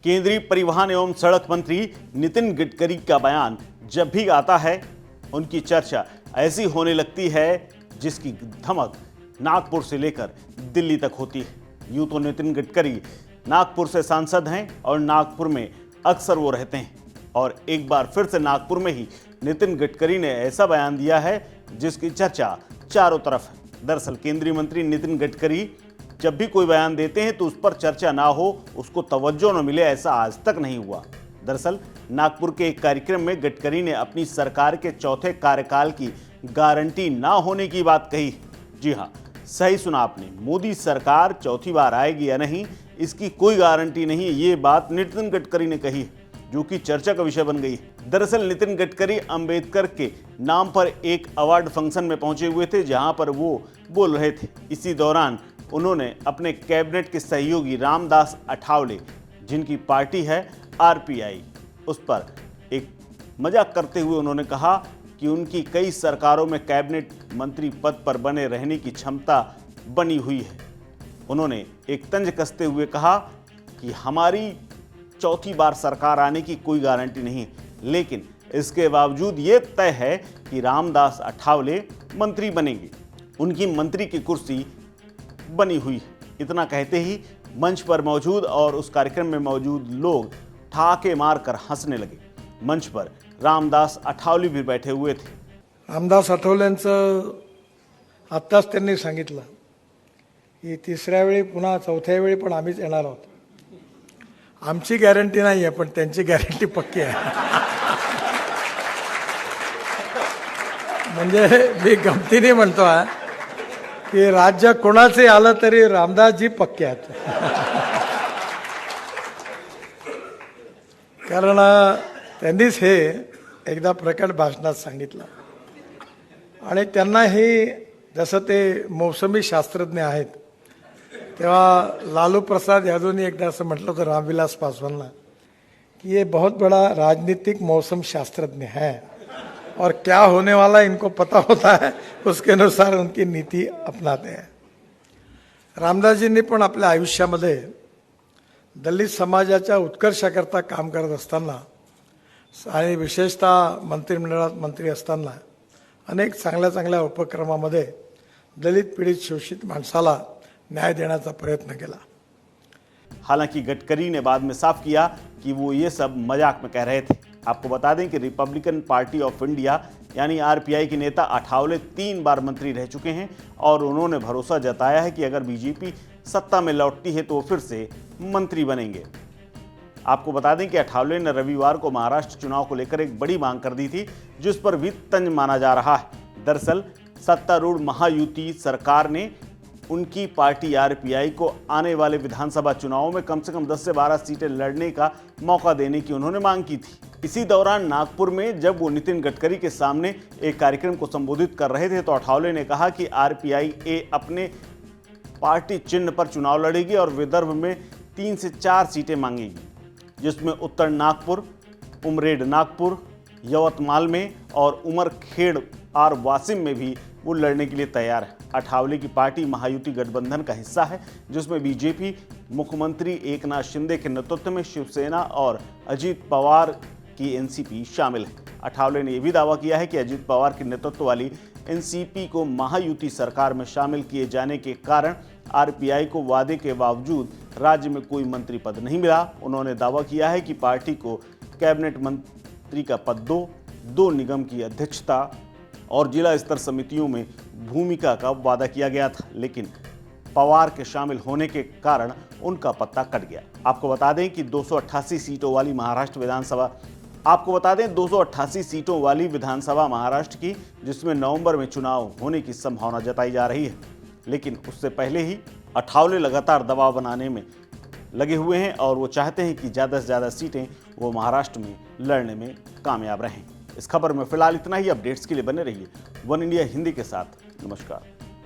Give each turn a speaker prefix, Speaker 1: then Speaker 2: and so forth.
Speaker 1: केंद्रीय परिवहन एवं सड़क मंत्री नितिन गडकरी का बयान जब भी आता है उनकी चर्चा ऐसी होने लगती है जिसकी धमक नागपुर से लेकर दिल्ली तक होती है। यूं तो नितिन गडकरी नागपुर से सांसद हैं और नागपुर में अक्सर वो रहते हैं, और एक बार फिर से नागपुर में ही नितिन गडकरी ने ऐसा बयान दिया है जिसकी चर्चा चारों तरफ है। दरअसल केंद्रीय मंत्री नितिन गडकरी जब भी कोई बयान देते हैं तो उस पर चर्चा ना हो, उसको तवज्जो न मिले, ऐसा आज तक नहीं हुआ। दरअसल नागपुर के एक कार्यक्रम में गडकरी ने अपनी सरकार के चौथे कार्यकाल की गारंटी ना होने की बात कही। जी हाँ, सही सुना आपने, मोदी सरकार चौथी बार आएगी या नहीं इसकी कोई गारंटी नहीं है, ये बात नितिन गडकरी ने कही, जो कि चर्चा का विषय बन गई। दरअसल नितिन गडकरी अंबेडकर के नाम पर एक अवार्ड फंक्शन में पहुंचे हुए थे, जहां पर वो बोल रहे थे। इसी दौरान उन्होंने अपने कैबिनेट के सहयोगी रामदास अठावले, जिनकी पार्टी है आरपीआई, उस पर एक मजाक करते हुए उन्होंने कहा कि उनकी कई सरकारों में कैबिनेट मंत्री पद पर बने रहने की क्षमता बनी हुई है। उन्होंने एक तंज कसते हुए कहा कि हमारी चौथी बार सरकार आने की कोई गारंटी नहीं, लेकिन इसके बावजूद ये तय है कि रामदास अठावले मंत्री बनेंगे, उनकी मंत्री की कुर्सी बनी हुई है। इतना कहते ही मंच पर मौजूद और उस कार्यक्रम में मौजूद लोग ठाके मारकर हंसने लगे। मंच पर रामदास अठावले भी बैठे हुए थे।
Speaker 2: रामदास आठवलेंचं आत्ताच त्यांनी सांगितलं की तिसऱ्या वेळी पुन्हा चौथ्या वेळी पण आम्हीच येणार आहोत। आमची गॅरंटी नाही आहे, पण त्यांची गॅरंटी पक्की आहे। म्हणजे मी गमतीने म्हणतोय की राज्य कोणाचे आलं तरी रामदासजी पक्के आहेत। कारण त्यांनीच हे एकदा प्रकट भाषणात सांगितलं, आणि त्यांना हे जसं ते मौसमी शास्त्रज्ञ आहेत, तेव्हा लालू प्रसाद यादवनी एकदा असं म्हटलं होतं रामविलास पासवानला कि ये बहुत बड़ा राजनीतिक मौसम शास्त्रज्ञ है और क्या होने वाला इनको पता होता है, उसके अनुसार उनकी नीति अपनाते हैं। रामदासजींनी पण आपल्या आयुष्यामध्ये दलित समाजाच्या उत्कर्षाकरता काम करत असताना आणि विशेषतः मंत्रिमंडळात मंत्री असताना अनेक चांगल्या उपक्रमामध्ये दलित पीडित शोषित माणसाला न्याय देण्याचा प्रयत्न केला।
Speaker 1: हालांकि गडकरी ने बाद में साफ किया कि वो ये सब मजाक में कह रहे थे। आपको बता दें कि रिपब्लिकन पार्टी ऑफ इंडिया यानी आरपीआई के नेता अठावले 3 बार मंत्री रह चुके हैं, और उन्होंने भरोसा जताया है कि अगर बीजेपी सत्ता में लौटती है तो वो फिर से मंत्री बनेंगे। आपको बता दें कि अठावले ने रविवार को महाराष्ट्र चुनाव को लेकर एक बड़ी मांग कर दी थी, जिस पर भी तंज माना जा रहा है। दरअसल सत्तारूढ़ महायुति सरकार ने उनकी पार्टी आरपीआई को आने वाले विधानसभा चुनावों में कम से कम 10 से 12 सीटें लड़ने का मौका देने की उन्होंने मांग की थी। इसी दौरान नागपुर में जब वो नितिन गडकरी के सामने एक कार्यक्रम को संबोधित कर रहे थे तो अठावले ने कहा कि आरपीआई अपने पार्टी चिन्ह पर चुनाव लड़ेगी और विदर्भ में 3 से 4 सीटें मांगेगी, जिसमें उत्तर नागपुर, उमरेड नागपुर, यवतमाल में और उमरखेड़ और वासिम में भी वो लड़ने के लिए तैयार है। अठावले की पार्टी महायुति गठबंधन का हिस्सा है, जिसमें बीजेपी मुख्यमंत्री एकनाथ शिंदे के नेतृत्व में शिवसेना और अजीत पवार की एनसीपी शामिल है। अठावले ने यह भी दावा किया है कि अजीत पवार के नेतृत्व वाली एनसीपी को महायुति सरकार में शामिल किए जाने के कारण आरपीआई को वादे के बावजूद राज्य में कोई मंत्री पद नहीं मिला। उन्होंने दावा किया है कि पार्टी को कैबिनेट मंत्री का पद दो निगम की अध्यक्षता और जिला स्तर समितियों में भूमिका का वादा किया गया था, लेकिन पवार के शामिल होने के कारण उनका पत्ता कट गया। आपको बता दें कि 288 सीटों वाली विधानसभा महाराष्ट्र की, जिसमें नवंबर में चुनाव होने की संभावना जताई जा रही है, लेकिन उससे पहले ही अठावले लगातार दबाव बनाने में लगे हुए हैं और वो चाहते हैं कि ज़्यादा से ज़्यादा सीटें वो महाराष्ट्र में लड़ने में कामयाब रहें। इस खबर में फिलहाल इतना ही। अपडेट्स के लिए बने रहिए वन इंडिया हिंदी के साथ। नमस्कार।